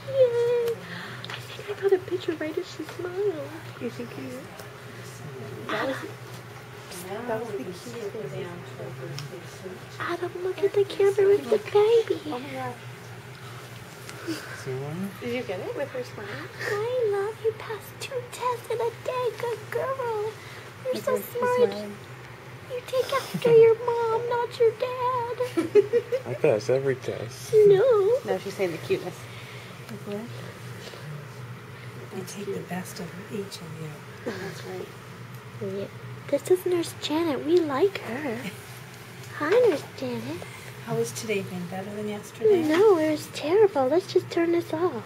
Yay! I think I got a picture right as she smiled. You think you? That was the cutest thing. Adam, look at the camera with the baby. Oh my gosh. Did you get it with her smile? I love you. Passed 2 tests in a day. Good girl. You're With so her smart. smiling. You take after your mom, not your dad. I pass every test. No. No, she's saying the cuteness. You take the best of each of you. That's right. Yeah. This is Nurse Janet. We like her. Hi, Nurse Janet. How has today been? Better than yesterday? No, it was terrible. Let's just turn this off.